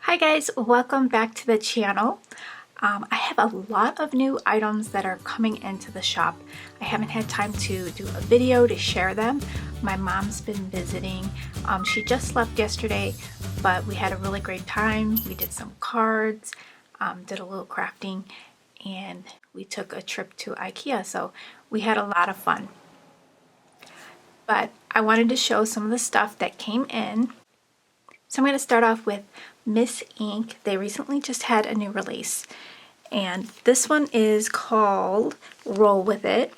Hi guys, welcome back to the channel. I have a lot of new items that are coming into the shop. I haven't had time to do a video to share them. My mom's been visiting. She just left yesterday, but we had a really great time. We did some cards, did a little crafting, and we took a trip to IKEA, so we had a lot of fun. But I wanted to show some of the stuff that came in. So I'm going to start off with Miss Ink. They recently just had a new release, and this one is called Roll With It,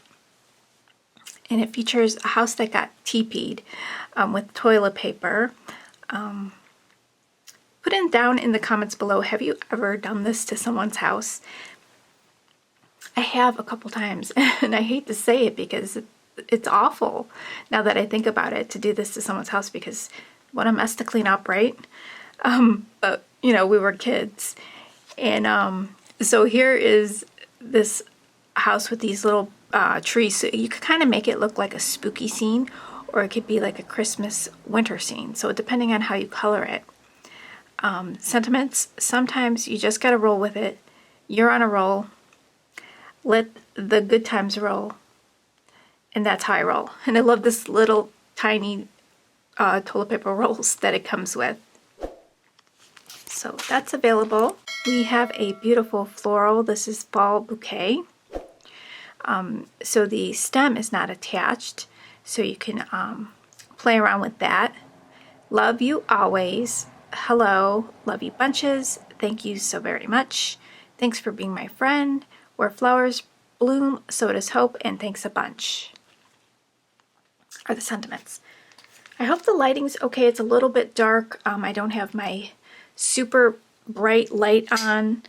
and it features a house that got TP'd with toilet paper. Put it down in the comments below, have you ever done this to someone's house? I have a couple times, and I hate to say it because it's awful now that I think about it, to do this to someone's house, because what a mess to clean up, right? But you know, we were kids, and so here is this house with these little trees. So you could kind of make it look like a spooky scene, or it could be like a Christmas winter scene, so depending on how you color it. Sentiments, sometimes you just gotta roll with it. You're on a roll, let the good times roll, and that's how I roll. And I love this little tiny toilet paper rolls that it comes with. So that's available. We have a beautiful floral. This is Fall Bouquet. So the stem is not attached, so you can play around with that. Love you always. Hello. Love you bunches. Thank you so very much. Thanks for being my friend. Where flowers bloom, so does hope, and thanks a bunch are the sentiments. I hope the lighting's okay. It's a little bit dark. I don't have my super bright light on.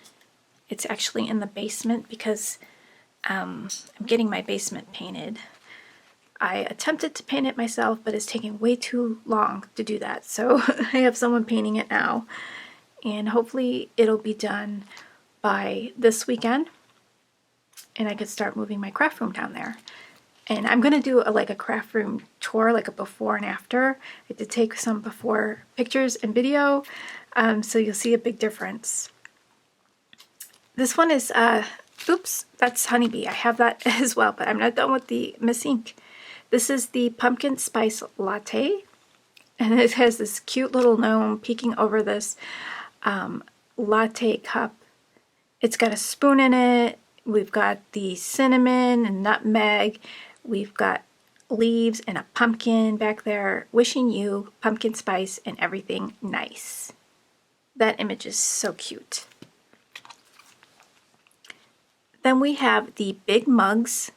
It's actually in the basement because I'm getting my basement painted. I attempted to paint it myself, but it's taking way too long to do that. So I have someone painting it now, and hopefully it'll be done by this weekend, and I could start moving my craft room down there. And I'm going to do a craft room tour, like a before and after. I did take some before pictures and video, so you'll see a big difference. This one is, oops, that's Honeybee. I have that as well, but I'm not done with the Miss Ink. This is the Pumpkin Spice Latte, and it has this cute little gnome peeking over this latte cup. It's got a spoon in it. We've got the cinnamon and nutmeg. We've got leaves and a pumpkin back there. Wishing you pumpkin spice and everything nice. That image is so cute. Then we have the big mugs.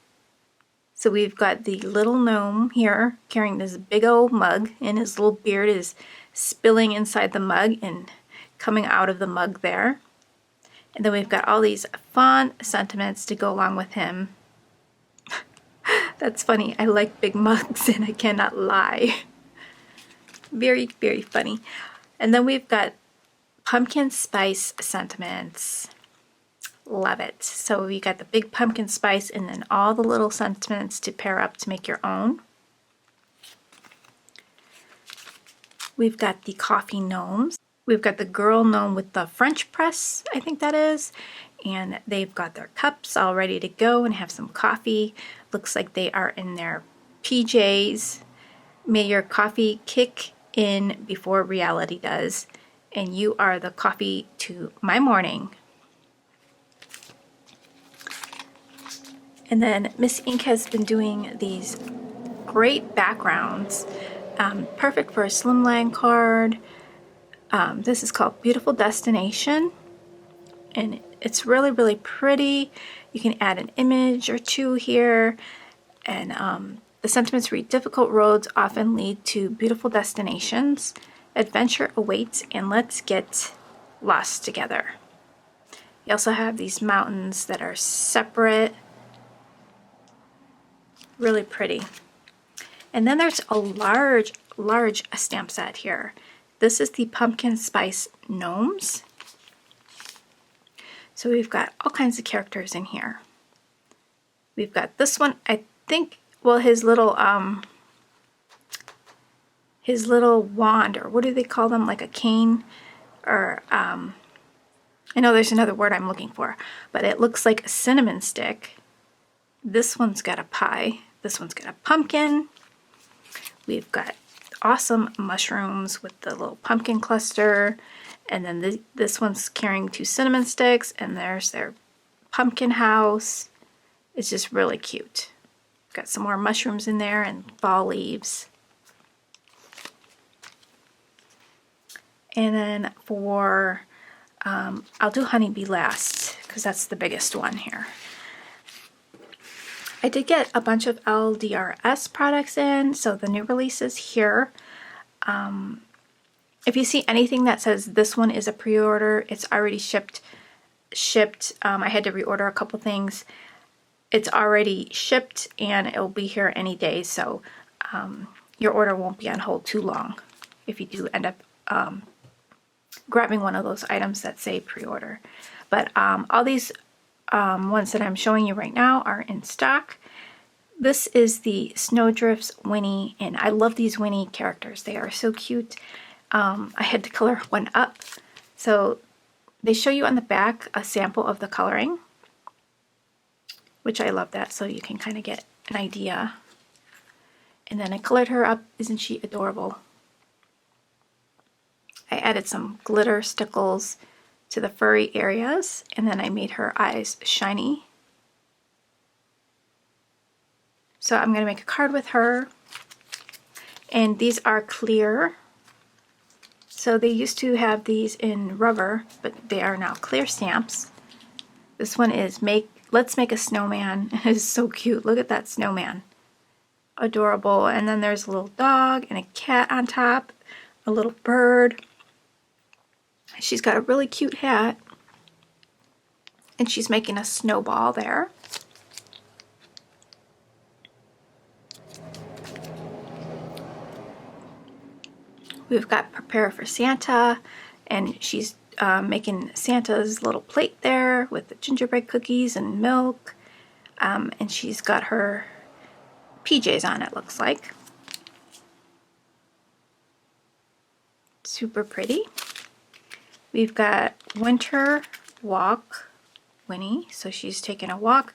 So we've got the little gnome here carrying this big old mug, and his little beard is spilling inside the mug and coming out of the mug there. And then we've got all these fun sentiments to go along with him. That's funny. I like big mugs, and I cannot lie. Very, very funny. And then we've got pumpkin spice sentiments. Love it. So we got the big pumpkin spice and then all the little sentiments to pair up to make your own. We've got the coffee gnomes. We've got the girl gnome with the French press, I think that is. And they've got their cups all ready to go and have some coffee. Looks like they are in their PJs. May your coffee kick in before reality does. And you are the coffee to my morning. And then Miss Ink has been doing these great backgrounds. Perfect for a slimline card. This is called Beautiful Destination, and it's really, really pretty. You can add an image or two here, and the sentiments read, difficult roads often lead to beautiful destinations. Adventure awaits, and let's get lost together. You also have these mountains that are separate. Really pretty. And then there's a large stamp set here. This is the Pumpkin Spice Gnomes. So we've got all kinds of characters in here. We've got this one, I think, well, his little wand, or what do they call them, like a cane, or I know there's another word I'm looking for, but it looks like a cinnamon stick. This one's got a pie. This one's got a pumpkin. We've got awesome mushrooms with the little pumpkin cluster. And then this one's carrying 2 cinnamon sticks, and there's their pumpkin house. It's just really cute. Got some more mushrooms in there and fall leaves. And then for, I'll do honeybee last because that's the biggest one here. I did get a bunch of Ldrs products in, so the new releases here. If you see anything that says this one is a pre-order, it's already shipped. I had to reorder a couple things. It's already shipped and it'll be here any day, so your order won't be on hold too long if you do end up grabbing one of those items that say pre-order. But all these ones that I'm showing you right now are in stock. This is the Snowdrifts Winnie, and I love these Winnie characters. They are so cute. I had to color one up. So they show you on the back a sample of the coloring, which I love that, so you can kind of get an idea. And then I colored her up. Isn't she adorable? I added some glitter stickles to the furry areas, and then I made her eyes shiny. So I'm going to make a card with her, and these are clear. So they used to have these in rubber, but they are now clear stamps. This one is Let's Make a Snowman. It is so cute. Look at that snowman. Adorable. And then there's a little dog and a cat on top, a little bird. She's got a really cute hat, and she's making a snowball there. We've got Prepare for Santa, and she's making Santa's little plate there with the gingerbread cookies and milk, and she's got her PJs on, it looks like. Super pretty. We've got Winter Walk Winnie, so she's taking a walk.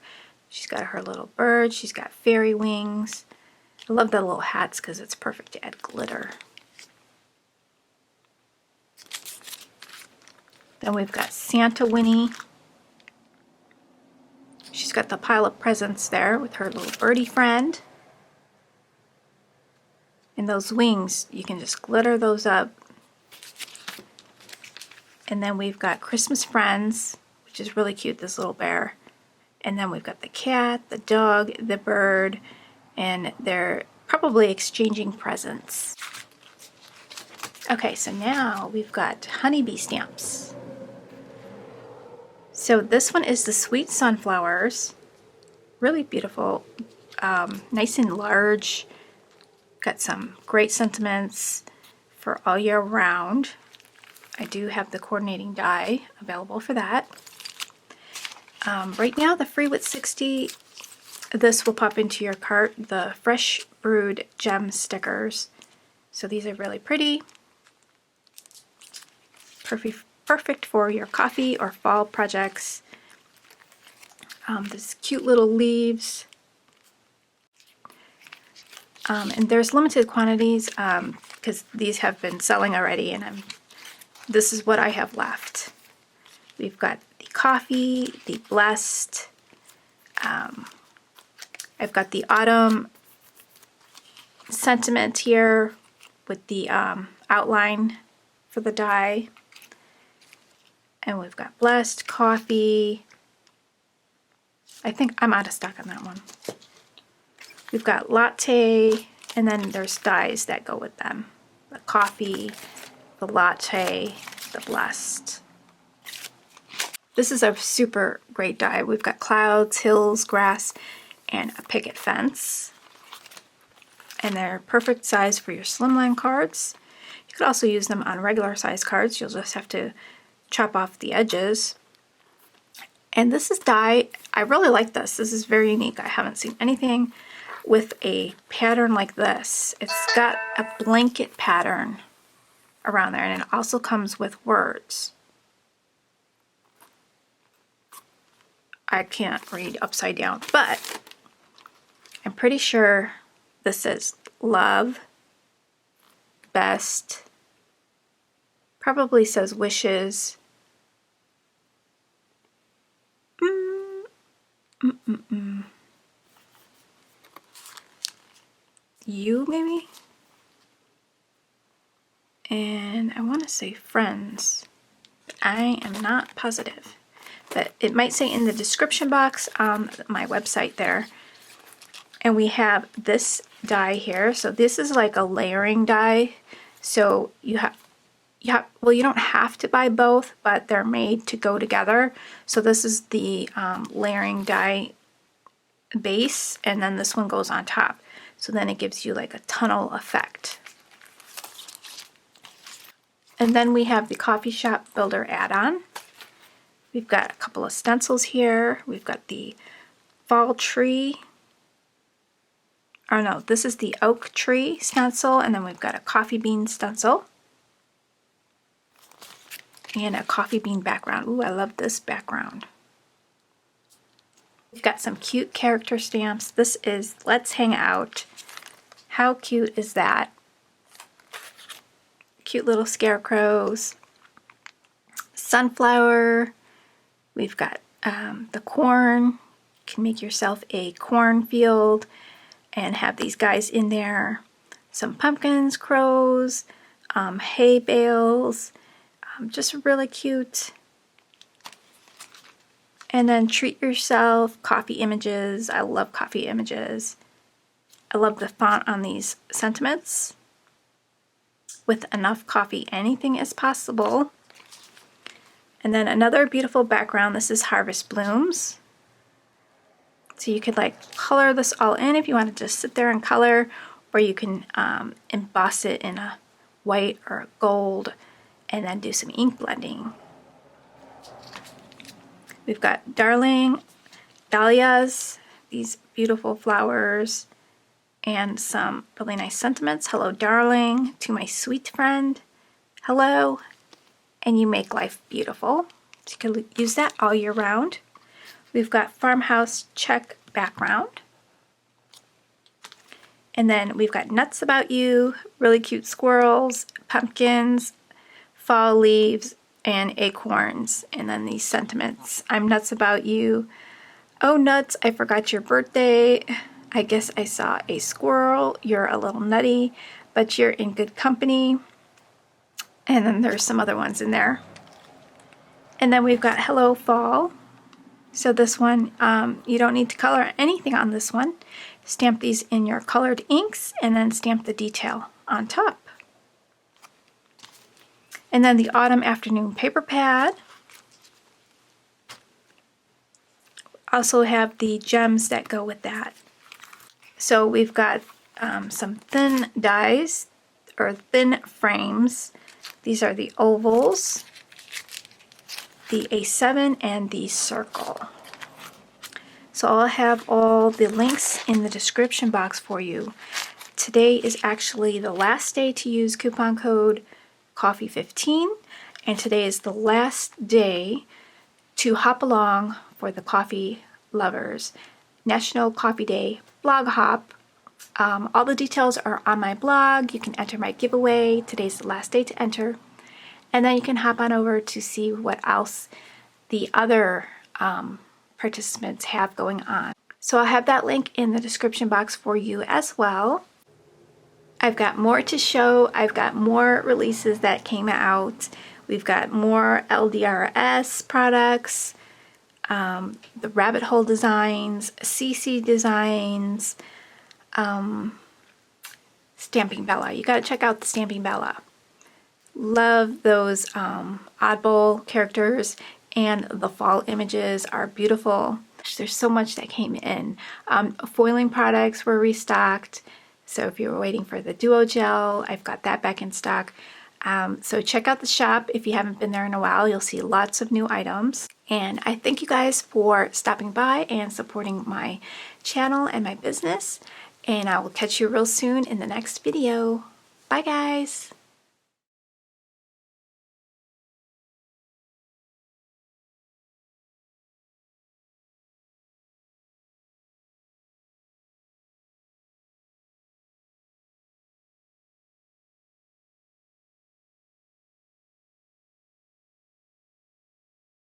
She's got her little bird. She's got fairy wings. I love the little hats because it's perfect to add glitter. Then we've got Santa Winnie. She's got the pile of presents there with her little birdie friend. And those wings, you can just glitter those up. And then we've got Christmas Friends, which is really cute, this little bear. And then we've got the cat, the dog, the bird, and they're probably exchanging presents. Okay, so now we've got honeybee stamps. So this one is the Sweet Sunflowers. Really beautiful, nice and large. Got some great sentiments for all year round. I do have the coordinating die available for that. Right now, the Free with 60, this will pop into your cart, the Fresh Brewed Gem stickers. So these are really pretty. Perfect for your coffee or fall projects. There's cute little leaves. And there's limited quantities because these have been selling already, and this is what I have left. We've got the coffee, the blessed. I've got the autumn sentiment here with the outline for the die. And we've got blessed, coffee. I think I'm out of stock on that one. We've got latte, and then there's dies that go with them. The coffee, the latte, the blessed. This is a super great die. We've got clouds, hills, grass, and a picket fence. And they're perfect size for your slimline cards. You could also use them on regular size cards. You'll just have to chop off the edges. And this is die. I really like this. This is very unique. I haven't seen anything with a pattern like this. It's got a blanket pattern. around there, and it also comes with words. I can't read upside down, but I'm pretty sure this says love, best, probably says wishes. You, maybe? And I want to say friends. I am not positive, but it might say in the description box on my website there. And we have this die here. So this is like a layering die. So you don't have to buy both, but they're made to go together. So this is the layering die base, and then this one goes on top. So then it gives you like a tunnel effect. And then we have the Coffee Shop Builder add-on. We've got a couple of stencils here. We've got the fall tree. Oh no, this is the oak tree stencil, and then we've got a coffee bean stencil. And a coffee bean background. Ooh, I love this background. We've got some cute character stamps. This is Let's Hang Out. How cute is that? Cute little scarecrows. Sunflower. We've got the corn. You can make yourself a cornfield and have these guys in there. Some pumpkins, crows, hay bales. Just really cute. And then treat yourself, coffee images. I love coffee images. I love the font on these sentiments. With enough coffee, anything is possible. And then another beautiful background. This is Harvest Blooms. So you could like color this all in if you want to just sit there and color, or you can emboss it in a white or gold and then do some ink blending. We've got Darling, Dahlias, these beautiful flowers, and some really nice sentiments. Hello, darling, to my sweet friend. Hello, and you make life beautiful. So you can use that all year round. We've got farmhouse check background. And then we've got nuts about you, really cute squirrels, pumpkins, fall leaves, and acorns. And then these sentiments. I'm nuts about you. Oh, nuts, I forgot your birthday. I guess I saw a squirrel. You're a little nutty, but you're in good company. And then there's some other ones in there. And then we've got Hello Fall. So this one, you don't need to color anything on this one. Stamp these in your colored inks and then stamp the detail on top. And then the Autumn Afternoon paper pad. Also have the gems that go with that. So we've got some thin dies or thin frames. These are the ovals, the A7, and the circle. So I'll have all the links in the description box for you. Today is actually the last day to use coupon code COFFEE15, and today is the last day to hop along for the Coffee Lovers National Coffee Day blog hop. All the details are on my blog. You can enter my giveaway. Today's the last day to enter. And then you can hop on over to see what else the other participants have going on. So I'll have that link in the description box for you as well. I've got more to show. I've got more releases that came out. We've got more Ldrs products, the rabbit hole designs, CC designs, Stamping Bella. You gotta check out the Stamping Bella. Love those oddball characters, and the fall images are beautiful. There's so much that came in. Foiling products were restocked. So if you were waiting for the Duo Gel, I've got that back in stock. So check out the shop if you haven't been there in a while. You'll see lots of new items. And I thank you guys for stopping by and supporting my channel and my business. And I will catch you real soon in the next video. Bye guys!